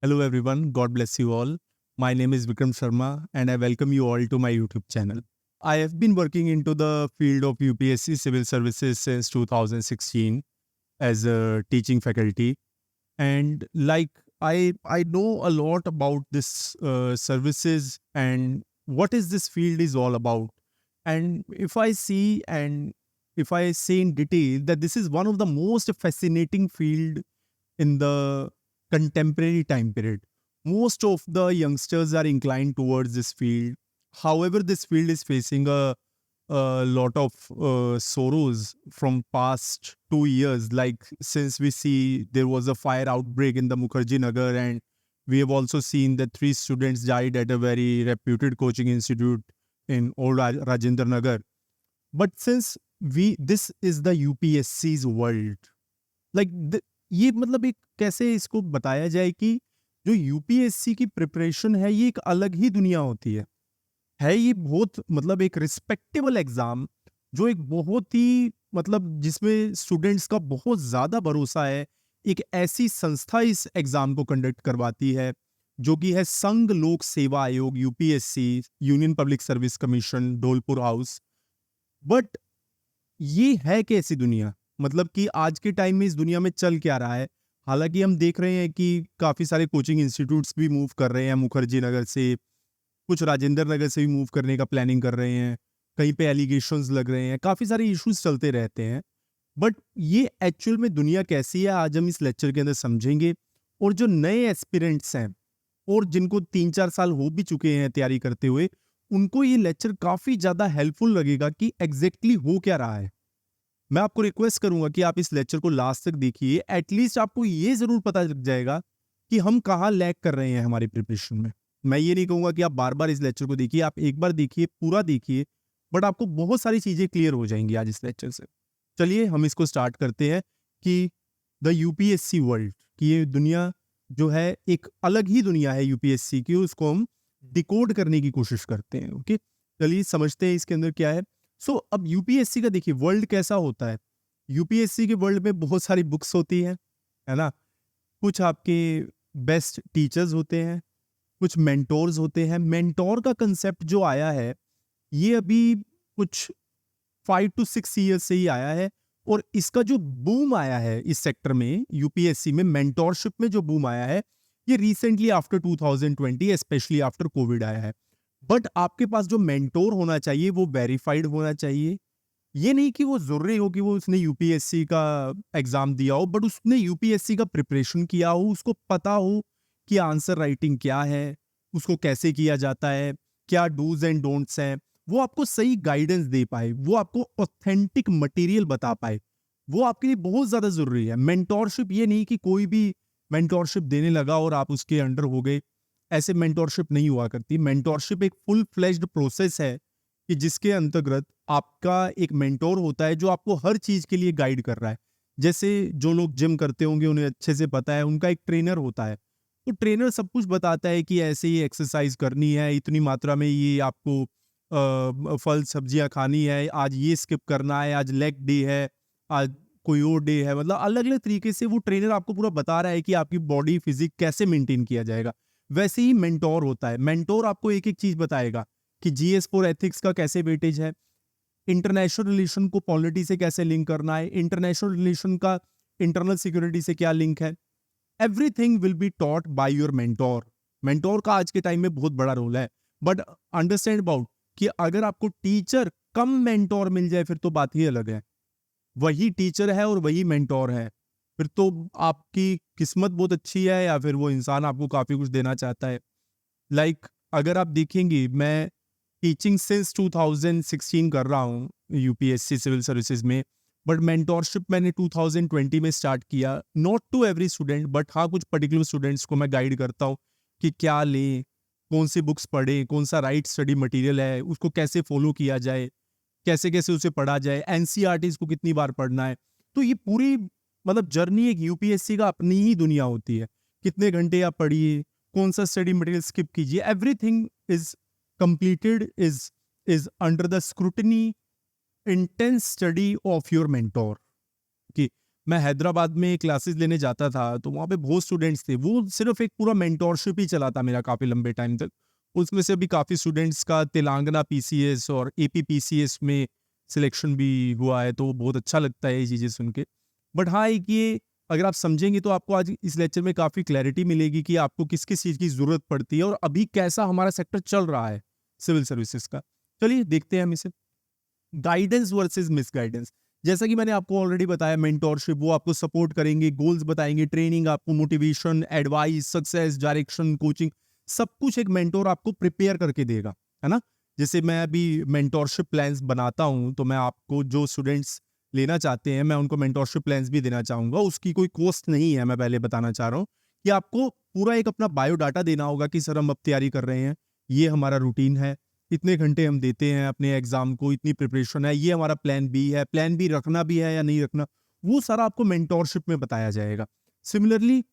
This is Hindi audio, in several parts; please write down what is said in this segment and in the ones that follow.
Hello everyone, God bless you all. My name is Vikram Sharma and I welcome you all to my YouTube channel. I have been working into the field of UPSC civil services since 2016 as a teaching faculty, and I know a lot about this services and what is this field is all about. And if I say in detail that this is one of the most fascinating field in the contemporary time period. Most of the youngsters are inclined towards this field. However, this field is facing a lot of sorrows from past 2 years. Like since we see there was a fire outbreak in the Mukherjee Nagar, and we have also seen that 3 students died at a very reputed coaching institute in old Rajendra Nagar. But since we this is the UPSC's world, like ये मतलब एक कैसे इसको बताया जाए कि जो यूपीएससी की प्रिपरेशन है ये एक अलग ही दुनिया होती है ये बहुत मतलब एक रिस्पेक्टेबल एग्जाम जो एक बहुत ही मतलब जिसमें स्टूडेंट्स का बहुत ज़्यादा भरोसा है। एक ऐसी संस्था इस एग्जाम को कंडक्ट करवाती है जो कि है संघ लोक सेवा आयोग UPSC, union public service commission, Dholpur house. But ये है कैसी दुनिया? मतलब कि आज के टाइम में इस दुनिया में चल क्या रहा है? हालाँकि हम देख रहे हैं कि काफ़ी सारे कोचिंग इंस्टीट्यूट्स भी मूव कर रहे हैं मुखर्जी नगर से, कुछ राजेंद्र नगर से भी मूव करने का प्लानिंग कर रहे हैं, कहीं पे एलिगेशंस लग रहे हैं, काफ़ी सारे इश्यूज़ चलते रहते हैं। बट ये एक्चुअल में दुनिया कैसी है आज हम इस लेक्चर के अंदर समझेंगे। और जो नए एस्पिरेंट्स हैं और जिनको 3-4 साल हो भी चुके हैं तैयारी करते हुए, उनको ये लेक्चर काफ़ी ज़्यादा हेल्पफुल लगेगा कि एग्ज़ैक्टली हो क्या रहा है। मैं आपको रिक्वेस्ट करूंगा कि आप इस लेक्चर को लास्ट तक देखिए। एटलीस्ट आपको ये जरूर पता लग जाएगा कि हम कहाँ लैग कर रहे हैं हमारी प्रिपरेशन में। मैं ये नहीं कहूंगा कि आप बार बार इस लेक्चर को देखिए, आप एक बार देखिए, पूरा देखिए, बट आपको बहुत सारी चीजें क्लियर हो जाएंगी आज इस लेक्चर से। चलिए हम इसको स्टार्ट करते हैं कि द यूपीएससी वर्ल्ड की ये दुनिया जो है एक अलग ही दुनिया है यूपीएससी की, उसको हम डिकोड करने की कोशिश करते हैं। ओके, चलिए समझते हैं इसके अंदर क्या है। अब यूपीएससी का देखिए वर्ल्ड कैसा होता है। यूपीएससी के वर्ल्ड में बहुत सारी बुक्स होती हैं, है ना? कुछ आपके बेस्ट टीचर्स होते हैं, कुछ मेंटोर्स होते हैं। मेंटोर का कंसेप्ट जो आया है ये अभी कुछ 5 to 6 ईयर्स से ही आया है। और इसका जो बूम आया है इस सेक्टर में, यूपीएससी में मेंटोरशिप में जो बूम आया है, ये recently after 2020 specially after Covid आया है। बट आपके पास जो मेंटोर होना चाहिए वो वेरीफाइड होना चाहिए। ये नहीं कि वो ज़रूरी हो कि वो उसने यूपीएससी का एग्ज़ाम दिया हो, बट उसने यूपीएससी का प्रिपरेशन किया हो, उसको पता हो कि आंसर राइटिंग क्या है, उसको कैसे किया जाता है, क्या डूज़ एंड डोंट्स हैं। वो आपको सही गाइडेंस दे पाए, वो आपको ऑथेंटिक मटेरियल बता पाए, वो आपके लिए बहुत ज़्यादा ज़रूरी है। मेंटोरशिप ये नहीं कि कोई भी मेंटोरशिप देने लगा और आप उसके अंडर हो गए, ऐसे मेंटोरशिप नहीं हुआ करती। मेंटोरशिप एक फुल फ्लेज्ड प्रोसेस है कि जिसके अंतर्गत आपका एक मेंटोर होता है जो आपको हर चीज़ के लिए गाइड कर रहा है। जैसे जो लोग जिम करते होंगे उन्हें अच्छे से पता है, उनका एक ट्रेनर होता है। तो ट्रेनर सब कुछ बताता है कि ऐसे ही एक्सरसाइज करनी है, इतनी मात्रा में ये आपको फल सब्जियाँ खानी है, आज ये स्किप करना है, आज लेग डे है, आज कोई और डे है। मतलब अलग-अलग तरीके से वो ट्रेनर आपको पूरा बता रहा है कि आपकी बॉडी फिज़िक कैसे मेंटेन किया जाएगा। वैसे ही मेंटोर होता है। मेंटोर आपको एक-एक चीज़ बताएगा कि जीएस फॉर एथिक्स का कैसे वेटेज है, इंटरनेशनल रिलेशन को पॉलिटी से कैसे लिंक करना है, इंटरनेशनल रिलेशन का इंटरनल सिक्योरिटी से क्या लिंक है। Everything will be taught by your mentor. Mentor का आज के टाइम में बहुत बड़ा रोल है। बट अंडरस्टैंड अबाउट कि अगर आपको टीचर कम मेंटोर मिल जाए फिर तो बात ही अलग है। वही टीचर है और वही मेंटोर है, फिर तो आपकी किस्मत बहुत अच्छी है या फिर वो इंसान आपको काफ़ी कुछ देना चाहता है। अगर आप देखेंगे, मैं टीचिंग सिंस 2016 कर रहा हूँ यूपीएससी सिविल सर्विसेज में, बट मेंटोरशिप मैंने 2020 में स्टार्ट किया। Not to every student, but हाँ कुछ पर्टिकुलर स्टूडेंट्स को मैं गाइड करता हूँ कि क्या लें, कौन सी बुक्स पढ़ें, कौन सा राइट स्टडी मटेरियल है, उसको कैसे फॉलो किया जाए, कैसे-कैसे उसे पढ़ा जाए, एनसीईआरटीज़ को कितनी बार पढ़ना है। तो ये पूरी मतलब जर्नी एक यूपीएससी का अपनी ही दुनिया होती है। कितने घंटे आप पढ़िए, कौन-सा स्टडी मटेरियल स्किप कीजिए, everything is completed is under the scrutiny intense study of your mentor. कि मैं हैदराबाद में क्लासेस लेने जाता था, तो वहाँ पे बहुत स्टूडेंट्स थे। वो सिर्फ़ एक पूरा मेंटोरशिप ही चला था मेरा काफ़ी लंबे टाइम तक। उसमें से भी काफ़ी स्टूडेंट्स का तेलंगाना पीसीएस और एपी पीसीएस में सिलेक्शन भी हुआ है, तो बहुत अच्छा लगता है ये चीज़ें सुन के। बट हाँ, एक ये अगर आप समझेंगे तो आपको आज इस लेक्चर में काफ़ी क्लैरिटी मिलेगी कि आपको किस-किस चीज़ की ज़रूरत पड़ती है और अभी कैसा हमारा सेक्टर चल रहा है सिविल सर्विसेज़ का। चलिए देखते हैं हम इसे। Guidance versus misguidance. जैसा कि मैंने आपको ऑलरेडी बताया, मेंटोरशिप वो आपको सपोर्ट करेंगे, गोल्स बताएँगे, ट्रेनिंग आपको, motivation, advice, success, direction, coaching, सब कुछ एक मेंटर आपको प्रिपेयर करके देगा, है ना? जैसे मैं अभी मेंटोरशिप प्लान्स बनाता हूँ, तो मैं आपको जो स्टूडेंट्स लेना चाहते हैं, मैं उनको मेंटोरशिप प्लान्स भी देना चाहूँगा। उसकी कोई कॉस्ट नहीं है, मैं पहले बताना चाह रहा हूँ कि आपको पूरा एक अपना बायोडाटा देना होगा कि सर हम अब तैयारी कर रहे हैं, ये हमारा रूटीन है, इतने घंटे हम देते हैं अपने एग्जाम को, इतनी प्रिपरेशन है, ये हमारा प्लान बी है, प्लान बी रखना भी है या नहीं रखना, वो सारा आपको मेंटोरशिप में बताया जाएगा। सिमिलरली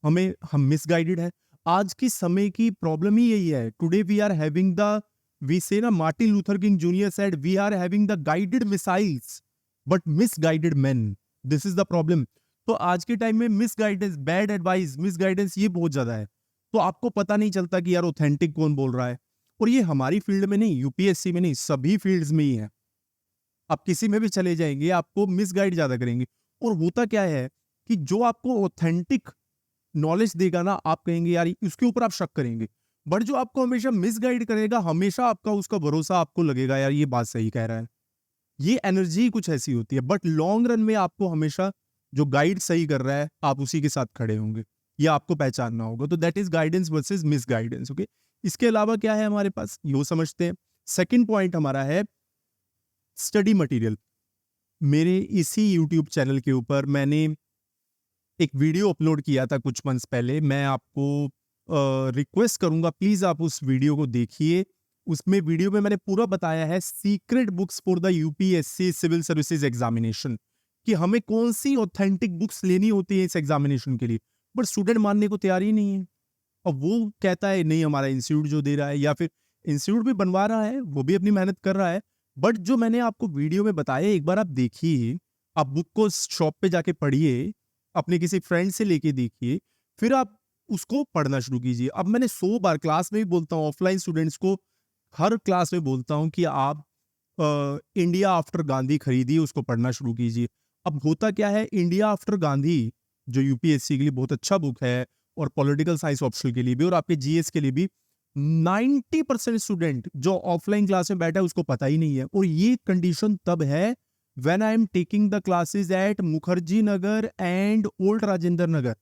हम मिसगाइडेड है। आज की समय की प्रॉब्लम ही यही है। Today we are having the, we say ना, Martin Luther King Junior said we are having the guided missiles but misguided men. This is the problem. तो आज के टाइम में मिसगाइडेंस, बैड एडवाइस, मिसगाइडेंस ये बहुत ज्यादा है। तो आपको पता नहीं चलता कि यार ऑथेंटिक कौन बोल रहा है। और ये हमारी फील्ड में नहीं, यूपीएससी में नहीं, सभी फील्ड्स में ही है। आप किसी में भी चले जाएंगे, आपको मिसगाइड ज्यादा करेंगे। और होता क्या है कि जो आपको ऑथेंटिक नॉलेज देगा ना, आप कहेंगे यार इसके ऊपर आप शक करेंगे। बट जो आपको हमेशा मिसगाइड करेगा, हमेशा आपका उसका भरोसा, आपको लगेगा यार ये बात सही कह रहा है। ये एनर्जी कुछ ऐसी होती है। बट लॉन्ग रन में आपको हमेशा जो गाइड सही कर रहा है, आप उसी के साथ खड़े होंगे। ये आपको पहचानना होगा। तो that is guidance versus miss guidance. Okay, इसके अलावा क्या है हमारे पास, यो समझते हैं। सेकेंड पॉइंट हमारा है स्टडी मटेरियल। मेरे इसी यूट्यूब चैनल के ऊपर मैंने एक वीडियो अपलोड किया था कुछ मंथ्स पहले। मैं आपको रिक्वेस्ट करूंगा, प्लीज आप उस वीडियो को देखिए। उसमें वीडियो में मैंने पूरा बताया है secret books for the UPSC civil services examination, कि हमें कौन सी ऑथेंटिक बुक्स लेनी होती है इस एग्जामिनेशन के लिए। बट स्टूडेंट मानने को तैयार ही नहीं है। अब वो कहता है नहीं, हमारा इंस्टीट्यूट जो दे रहा है, या फिर इंस्टीट्यूट भी बनवा रहा है, वो भी अपनी मेहनत कर रहा है। बट जो मैंने आपको वीडियो में बताया, एक बार आप देखिए, आप बुक को शॉप पे जाके पढ़िए, अपने किसी फ्रेंड से लेके देखिए, फिर आप उसको पढ़ना शुरू कीजिए। अब मैंने 100 बार क्लास में भी बोलता हूँ, ऑफलाइन स्टूडेंट्स को हर क्लास में बोलता हूँ कि आप इंडिया आफ्टर गांधी खरीदिए, उसको पढ़ना शुरू कीजिए। अब होता क्या है, इंडिया आफ्टर गांधी जो यूपीएससी के लिए बहुत अच्छा बुक है, और पॉलिटिकल साइंस ऑप्शनल के लिए भी, और आपके जीएस के लिए भी, 90% स्टूडेंट जो ऑफलाइन क्लास में बैठा है उसको पता ही नहीं है। और ये कंडीशन तब है when I am taking the classes at Mukherjee Nagar and old Rajendra Nagar.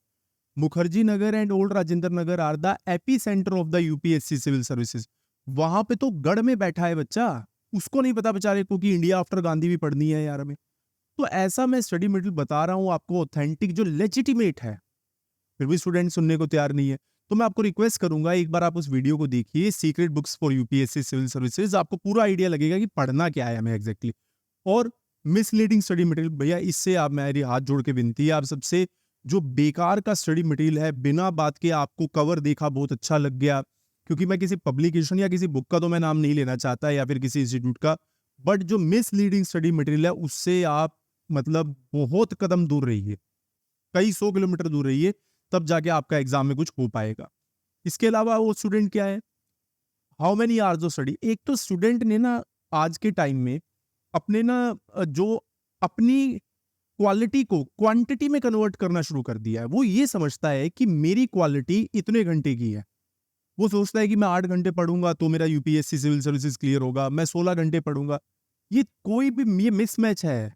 Mukherjee Nagar and old Rajendra Nagar are the epicentre of the UPSC civil services. वहां पे तो गढ़ में बैठा है बच्चा, उसको नहीं पता बेचारे को कि इंडिया आफ्टर गांधी भी पढ़नी है यार हमें। तो ऐसा मैं स्टडी मटेरियल बता रहा हूं आपको, ऑथेंटिक जो लेजिटिमेट है, फिर भी स्टूडेंट सुनने को तैयार नहीं है। तो मैं आपको रिक्वेस्ट करूंगा, एक बार आप उस वीडियो को देखिए, secret books for UPSC civil services. आपको पूरा आइडिया लगेगा कि पढ़ना क्या है हमें एग्जैक्टली। और मिसलीडिंग स्टडी मटेरियल, भैया इससे आप, मेरी हाथ जोड़ के विनती है आप सबसे, जो बेकार का स्टडी मटेरियल है, बिना बात के आपको कवर देखा बहुत अच्छा लग गया, क्योंकि मैं किसी पब्लिकेशन या किसी बुक का तो मैं नाम नहीं लेना चाहता, या फिर किसी इंस्टीट्यूट का, बट जो मिसलीडिंग स्टडी मटेरियल है उससे आप मतलब बहुत कदम दूर रहिए, कई 100 किलोमीटर दूर रहिए, तब जाके आपका एग्जाम में कुछ हो पाएगा। इसके अलावा वो स्टूडेंट क्या है, how many hours of study. एक तो स्टूडेंट ने ना आज के टाइम में अपने ना जो अपनी क्वालिटी को क्वांटिटी में कन्वर्ट करना शुरू कर दिया है। वो ये समझता है कि मेरी क्वालिटी इतने घंटे की है। वो सोचता है कि मैं 8 घंटे पढ़ूंगा तो मेरा यूपीएससी सिविल सर्विसेज क्लियर होगा, मैं 16 घंटे पढ़ूंगा। ये कोई भी, ये मिसमैच है।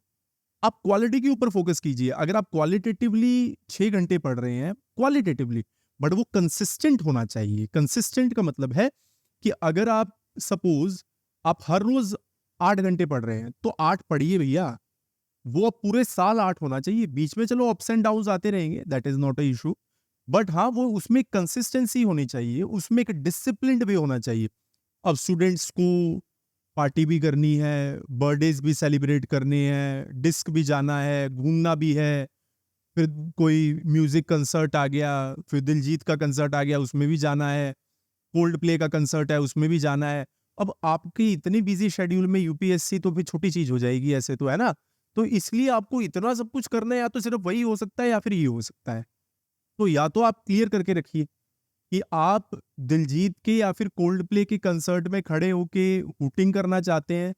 आप क्वालिटी के ऊपर फोकस कीजिए। अगर आप क्वालिटेटिवली 6 घंटे पढ़ रहे हैं, क्वालिटेटिवली, बट वो कंसिस्टेंट होना चाहिए। कंसिस्टेंट का मतलब है कि अगर आप सपोज आप हर रोज 8 घंटे पढ़ रहे हैं, तो 8 पढ़िए भैया। वो अब पूरे साल 8 होना चाहिए। बीच में चलो अप्स एंड डाउन्स आते रहेंगे, that is not a issue, but हाँ, वो उसमें कंसिस्टेंसी होनी चाहिए, उसमें एक डिसिप्लिन्ड भी होना चाहिए। अब स्टूडेंट्स को पार्टी भी करनी है, बर्थडेज भी सेलिब्रेट करने हैं, डिस्क भी जाना है, घूमना भी है, फिर कोई म्यूजिक कंसर्ट आ गया, फिर दिलजीत का कंसर्ट आ गया, उसमें भी जाना है, कोल्ड प्ले का कंसर्ट है, उसमें भी जाना है। अब आपकी इतनी बिजी शेड्यूल में यूपीएससी तो फिर छोटी चीज हो जाएगी ऐसे तो, है ना। तो इसलिए आपको इतना सब कुछ करना है, या तो सिर्फ वही हो सकता है या फिर ये हो सकता है। तो या तो आप क्लियर करके रखिए कि आप दिलजीत के या फिर कोल्ड प्ले के कंसर्ट में खड़े होके हूटिंग करना चाहते हैं,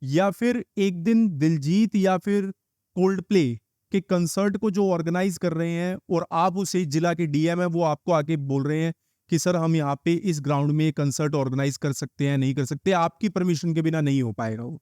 या फिर एक दिन दिलजीत या फिर कोल्ड प्ले के कंसर्ट को जो ऑर्गेनाइज कर रहे हैं और आप उस जिला के डीएम है, वो आपको आके बोल रहे हैं कि सर हम यहाँ पे इस ग्राउंड में कंसर्ट ऑर्गेनाइज कर सकते हैं, नहीं कर सकते, आपकी परमिशन के बिना नहीं हो पाएगा वो।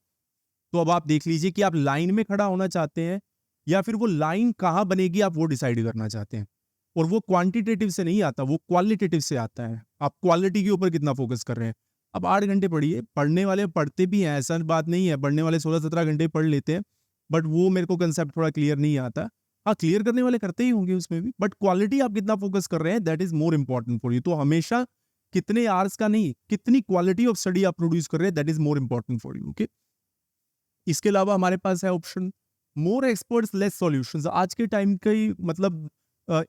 तो अब आप देख लीजिए कि आप लाइन में खड़ा होना चाहते हैं या फिर वो लाइन कहाँ बनेगी आप वो डिसाइड करना चाहते हैं। और वो क्वांटिटेटिव से नहीं आता, वो क्वालिटेटिव से आता है। आप क्वालिटी के ऊपर कितना फोकस कर रहे हैं। अब 8 घंटे पढ़िए, पढ़ने वाले पढ़ते भी हैं, ऐसा बात नहीं है, पढ़ने वाले 16-17 घंटे पढ़ लेते हैं, बट वो मेरे को कंसेप्ट थोड़ा क्लियर नहीं आता। हाँ, क्लियर करने वाले करते ही होंगे उसमें भी, बट क्वालिटी आप कितना फोकस कर रहे हैं, that is more important for you. तो हमेशा कितने आवर्स का नहीं, कितनी क्वालिटी ऑफ स्टडी आप प्रोड्यूस कर रहे हैं, that is more important for you. Okay, इसके अलावा हमारे पास है option more experts less solutions. आज के टाइम का मतलब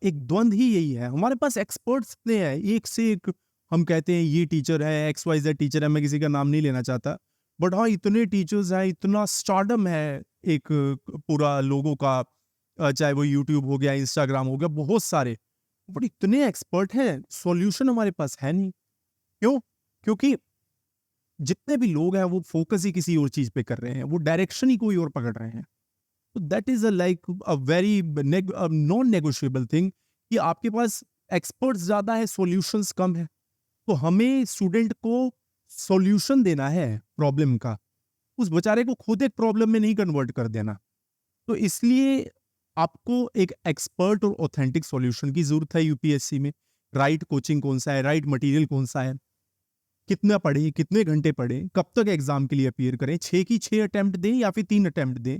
एक द्वंद ही यही है। हमारे पास एक्सपर्ट्स इतने हैं, एक से एक। हम कहते हैं ये टीचर है, XYZ टीचर है, मैं किसी का नाम नहीं लेना चाहता, बट हाँ इतने टीचर्स हैं, इतना स्टारडम है एक पूरा लोगों का, चाहे वो यूट्यूब हो गया, इंस्टाग्राम हो गया, बहुत सारे, बट इतने एक्सपर्ट हैं, सॉल्यूशन हमारे पास है नहीं। क्यों? क्योंकि जितने भी लोग हैं वो फोकस ही किसी और चीज पे कर रहे हैं, वो डायरेक्शन ही कोई और पकड़ रहे हैं। तो that is a very non negotiable thing कि आपके पास एक्सपर्ट्स ज्यादा है, सॉल्यूशंस कम है। तो हमें स्टूडेंट को सॉल्यूशन देना है प्रॉब्लम का, उस बेचारे को खुद एक प्रॉब्लम में नहीं कन्वर्ट कर देना। तो इसलिए आपको एक एक्सपर्ट और ऑथेंटिक सॉल्यूशन की जरूरत है यूपीएससी में। राइट कोचिंग कौन सा है, राइट मटेरियल कौन सा है, कितना पढ़े, कितने घंटे पढ़े, कब तक एग्जाम के लिए अपीयर करें, 6 की 6 अटेम्प्ट दें या फिर 3 अटेम्प्ट दें,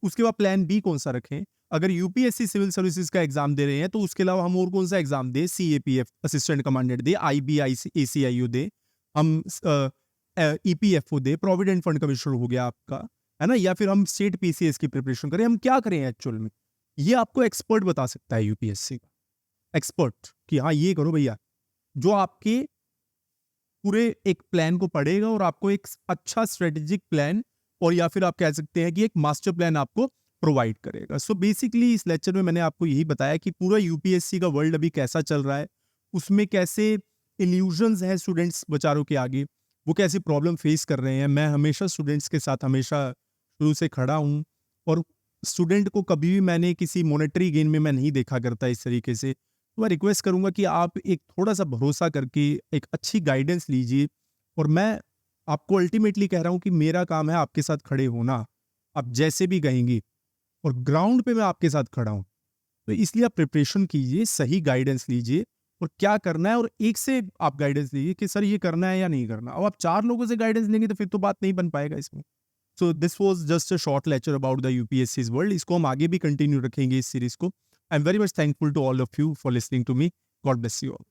उसके बाद प्लान बी कौन सा रखें। अगर यूपीएससी सिविल सर्विसेज का एग्जाम दे रहे हैं तो उसके अलावा हम और कौन सा एग्जाम दें, CAPF असिस्टेंट कमांडेंट दे, IB ACIO दे, हम EPFO दे, प्रोविडेंट फंड कमिश्नर हो गया आपका, है ना, या फिर हम स्टेट PCS की प्रिपरेशन करें, हम क्या करें एक्चुअल में। ये आपको एक्सपर्ट बता सकता है यूपीएससी का एक्सपर्ट, कि हाँ ये करो भैया, जो आपके पूरे एक प्लान को पढ़ेगा और आपको एक अच्छा स्ट्रेटेजिक प्लान, और या फिर आप कह सकते हैं कि एक मास्टर प्लान आपको प्रोवाइड करेगा। सो बेसिकली इस लेक्चर में मैंने आपको यही बताया कि पूरा यूपीएससी का वर्ल्ड अभी कैसा चल रहा है, उसमें कैसे इल्यूजन्स हैं स्टूडेंट्स बेचारों के आगे, वो कैसे प्रॉब्लम फेस कर रहे हैं। मैं हमेशा स्टूडेंट्स के साथ हमेशा शुरू से खड़ा हूँ, और स्टूडेंट को कभी भी मैंने किसी मॉनेटरी गेन में मैं नहीं देखा करता इस तरीके से। तो मैं रिक्वेस्ट करूंगा कि आप एक थोड़ा सा भरोसा करके एक अच्छी गाइडेंस लीजिए, और मैं आपको अल्टीमेटली कह रहा हूं कि मेरा काम है आपके साथ खड़े होना, आप जैसे भी कहेंगी, और ग्राउंड पे मैं आपके साथ खड़ा हूं। तो इसलिए आप प्रिपरेशन कीजिए, सही गाइडेंस लीजिए, और क्या करना है, और एक से आप गाइडेंस लीजिए कि सर ये करना है या नहीं करना। अब आप 4 लोगों से गाइडेंस लेंगे तो फिर तो बात नहीं बन पाएगा इसमें। So this was just a short lecture about the UPSC's world. इसको हम आगे भी कंटिन्यू रखेंगे इस सीरीज को। I am very much thankful to all of you for listening to me. God bless you all.